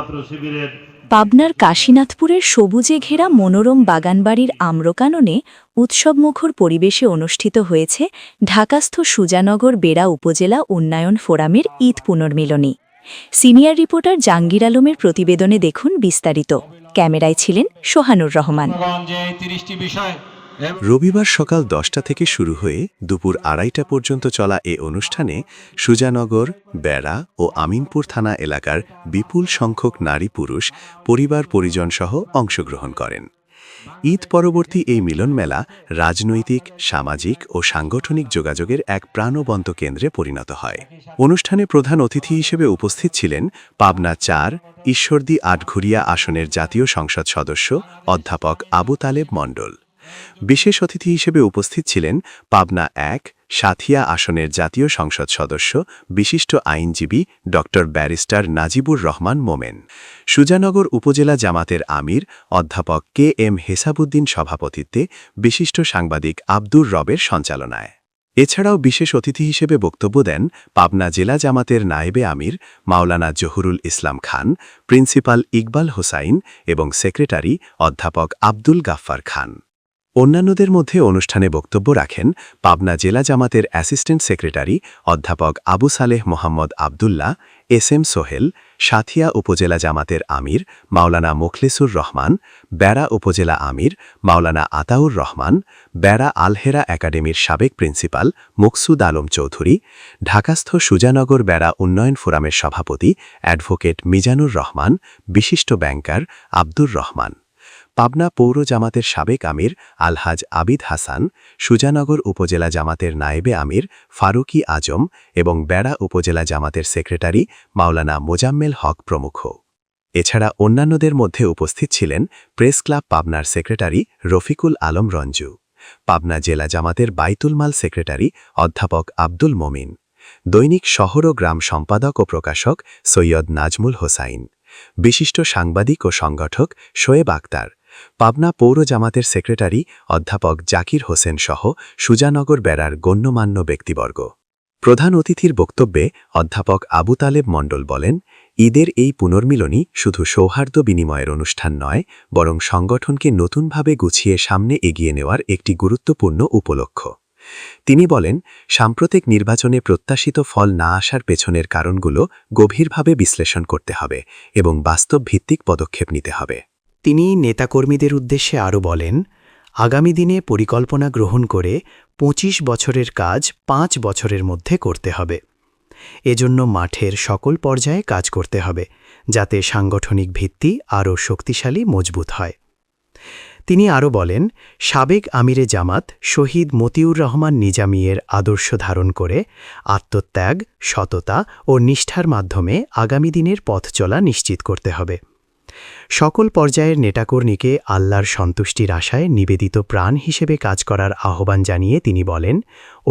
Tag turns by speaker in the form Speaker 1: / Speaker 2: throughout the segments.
Speaker 1: ছাত্র শিবিরের
Speaker 2: পাবনার কাশীনাথপুরের সবুজে ঘেরা মনোরম বাগানবাড়ির আম্রকাননে উৎসবমুখর পরিবেশে অনুষ্ঠিত হয়েছে ঢাকাস্থ সুজানগর বেড়া উপজেলা উন্নয়ন ফোরামের ঈদ পুনর্মিলনী। সিনিয়র রিপোর্টার জাহাঙ্গীর আলমের প্রতিবেদনে দেখুন বিস্তারিত। ক্যামেরায় ছিলেন সোহানুর রহমান।
Speaker 3: রবিবার সকাল 10টা থেকে শুরু হয়ে দুপুর 2:30 পর্যন্ত চলা এ অনুষ্ঠানে সুজানগর, বেড়া ও আমিনপুর থানা এলাকার বিপুল সংখ্যক নারী পুরুষ পরিবার পরিজনসহ অংশগ্রহণ করেন। ঈদ পরবর্তী এই মিলন মেলা রাজনৈতিক, সামাজিক ও সাংগঠনিক যোগাযোগের এক প্রাণবন্ত কেন্দ্রে পরিণত হয়। অনুষ্ঠানে প্রধান অতিথি হিসেবে উপস্থিত ছিলেন পাবনা 4 ঈশ্বরদী আটঘরিয়া আসনের জাতীয় সংসদ সদস্য অধ্যাপক আবু তালেব মণ্ডল। বিশেষ অতিথি হিসেবে উপস্থিত ছিলেন পাবনা 1 সাথিয়া আসনের জাতীয় সংসদ সদস্য বিশিষ্ট আইনজীবী ড. ব্যারিস্টার নাজিবুর রহমান মোমেন। সুজানগর উপজেলা জামাতের আমির অধ্যাপক কে.এম. হেসাবুদ্দিন সভাপতিত্বে বিশিষ্ট সাংবাদিক আব্দুর রবের সঞ্চালনায়। এছাড়াও বিশেষ অতিথি হিসেবে বক্তব্য দেন পাবনা জেলা জামাতের নায়েবে আমির মাওলানা জহুরুল ইসলাম খান, প্রিন্সিপাল ইকবাল হোসাইন এবং সেক্রেটারি অধ্যাপক আব্দুল গাফফার খান। অন্যান্যদের মধ্যে অনুষ্ঠানে বক্তব্য রাখেন পাবনা জেলা জামাতের অ্যাসিস্ট্যান্ট সেক্রেটারি অধ্যাপক আবু সালেহ মোহাম্মদ আবদুল্লাহ, এস.এম. সোহেল, সাথিয়া উপজেলা জামাতের আমির মাওলানা মোখলেসুর রহমান, বেড়া উপজেলা আমির মাওলানা আতাউর রহমান, বেড়া আলহেরা একাডেমির সাবেক প্রিন্সিপাল মকসুদ আলম চৌধুরী, ঢাকাস্থ সুজানগর বেড়া উন্নয়ন ফোরামের সভাপতি অ্যাডভোকেট মিজানুর রহমান, বিশিষ্ট ব্যাংকার আব্দুর রহমান, পাবনা পৌর জামাতের সাবেক আমির আলহাজ আবিদ হাসান, সুজানগর উপজেলা জামাতের নায়েবে আমির ফারুকি আজম এবং বেড়া উপজেলা জামাতের সেক্রেটারি মাওলানা মোজাম্মেল হক প্রমুখ। এছাড়া অন্যান্যদের মধ্যে উপস্থিত ছিলেন প্রেস ক্লাব পাবনার সেক্রেটারি রফিকুল আলম রঞ্জু, পাবনা জেলা জামাতের বাইতুল মাল সেক্রেটারি অধ্যাপক আব্দুল মমিন, দৈনিক শহর ও গ্রাম সম্পাদক ও প্রকাশক সৈয়দ নাজমুল হোসাইন, বিশিষ্ট সাংবাদিক ও সংগঠক শোয়েব আক্তার, পাবনা পৌর জামাতের সেক্রেটারি অধ্যাপক জাকির হোসেন সহ সুজানগর বেড়ার গণ্যমান্য ব্যক্তিবর্গ। প্রধান অতিথির বক্তব্যে অধ্যাপক আবু তালেব মণ্ডল বলেন, ঈদের এই পুনর্মিলনী শুধু সৌহার্দ্য বিনিময়ের অনুষ্ঠান নয়, বরং সংগঠনকে নতুনভাবে গুছিয়ে সামনে এগিয়ে নেওয়ার একটি গুরুত্বপূর্ণ উপলক্ষ। তিনি বলেন, সাম্প্রতিক নির্বাচনে প্রত্যাশিত ফল না আসার পেছনের কারণগুলো গভীরভাবে বিশ্লেষণ করতে হবে এবং বাস্তব ভিত্তিক পদক্ষেপ নিতে হবে।
Speaker 4: তিনি নেতাকর্মীদের উদ্দেশ্যে আরও বলেন, আগামী দিনে পরিকল্পনা গ্রহণ করে 25 বছরের কাজ 5 বছরের মধ্যে করতে হবে। এজন্য মাঠের সকল পর্যায়ে কাজ করতে হবে, যাতে সাংগঠনিক ভিত্তি আরও শক্তিশালী মজবুত হয়। তিনি আরও বলেন, সাবেক আমিরে জামাত শহীদ মতিউর রহমান নিজামীর আদর্শ ধারণ করে আত্মত্যাগ, সততা ও নিষ্ঠার মাধ্যমে আগামী দিনের পথ চলা নিশ্চিত করতে হবে। সকল পর্যায়ের নেতাকর্মীকে আল্লাহর সন্তুষ্টির আশায় নিবেদিত প্রাণ হিসেবে কাজ করার আহ্বান জানিয়ে তিনি বলেন,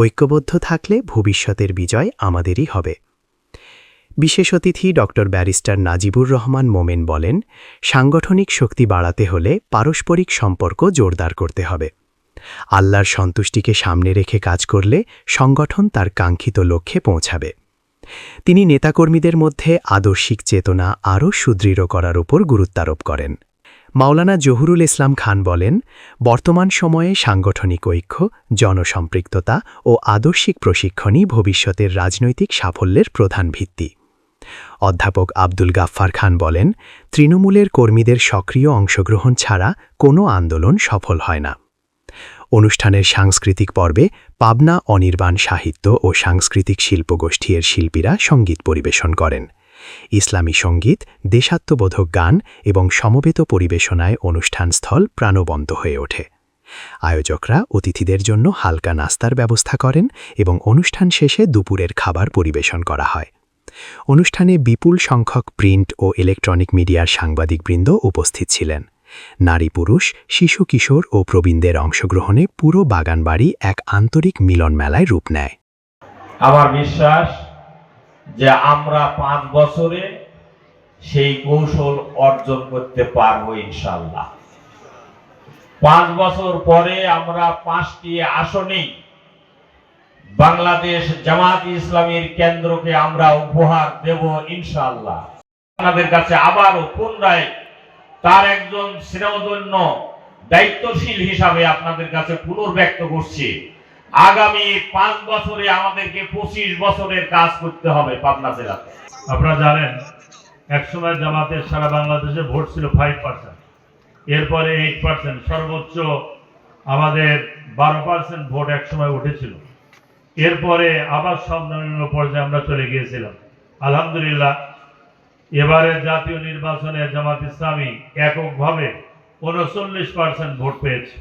Speaker 4: ঐক্যবদ্ধ থাকলে ভবিষ্যতের বিজয় আমাদেরই হবে। বিশেষ অতিথি ড. ব্যারিস্টার নাজিবুর রহমান মোমেন বলেন, সাংগঠনিক শক্তি বাড়াতে হলে পারস্পরিক সম্পর্ক জোরদার করতে হবে। আল্লাহর সন্তুষ্টিকে সামনে রেখে কাজ করলে সংগঠন তার কাঙ্ক্ষিত লক্ষ্যে পৌঁছাবে। তিনি নেতাকর্মীদের মধ্যে আদর্শিক চেতনা আরও সুদৃঢ় করার উপর গুরুত্বারোপ করেন। মাওলানা জহুরুল ইসলাম খান বলেন, বর্তমান সময়ে সাংগঠনিক ঐক্য, জনসম্পৃক্ততা ও আদর্শিক প্রশিক্ষণই ভবিষ্যতের রাজনৈতিক সাফল্যের প্রধান ভিত্তি। অধ্যাপক আব্দুল গাফফার খান বলেন, তৃণমূলের কর্মীদের সক্রিয় অংশগ্রহণ ছাড়া কোনো আন্দোলন সফল হয় না। অনুষ্ঠানের সাংস্কৃতিক পর্বে পাবনা অনির্বাণ সাহিত্য ও সাংস্কৃতিক শিল্পগোষ্ঠীর শিল্পীরা সঙ্গীত পরিবেশন করেন। ইসলামী সঙ্গীত, দেশাত্মবোধক গান এবং সমবেত পরিবেশনায় অনুষ্ঠানস্থল প্রাণবন্ত হয়ে ওঠে। আয়োজকরা অতিথিদের জন্য হালকা নাস্তার ব্যবস্থা করেন এবং অনুষ্ঠান শেষে দুপুরের খাবার পরিবেশন করা হয়। অনুষ্ঠানে বিপুল সংখ্যক প্রিন্ট ও ইলেকট্রনিক মিডিয়ার সাংবাদিকবৃন্দ উপস্থিত ছিলেন। নারী পুরুষ, শিশু কিশোর ও প্রবীণদের অংশগ্রহণে পুরো বাগানবাড়ি এক আন্তরিক মিলন মেলায় রূপ নেয়।
Speaker 1: আমার বিশ্বাস যে আমরা 5 বছরে সেই কৌশল অর্জন করতে পারবো ইনশাআল্লাহ। 5 বছর পরে আমরা 5টি আসনেই বাংলাদেশ জামাত ইসলামীর কেন্দ্রকে আমরা উপহার দেব ইনশাআল্লাহ। আপনাদের কাছে আবারও পুনরায় তার একজন স্নেহধন্য দায়িত্বশীল হিসাবে আপনাদের কাছে পুনর্ব্যক্ত করছি, আগামী 5 বছরে আমাদেরকে 25 বছরের কাজ করতে হবে পাবনা জেলাতে।
Speaker 5: আপনারা জানেন একসময় জামাতের সারা বাংলাদেশে ভোট ছিল 5%, এরপরে 8%, সর্বোচ্চ আমাদের 12% ভোট একসময় উঠেছিল। এরপরে আবার সর্বনিম্ন পর্যায়ে আমরা চলে গিয়েছিলাম। আলহামদুলিল্লাহ এবারে জাতীয় নির্বাচনে জামাত ইসলামী এককভাবে 39% ভোট পেয়েছে।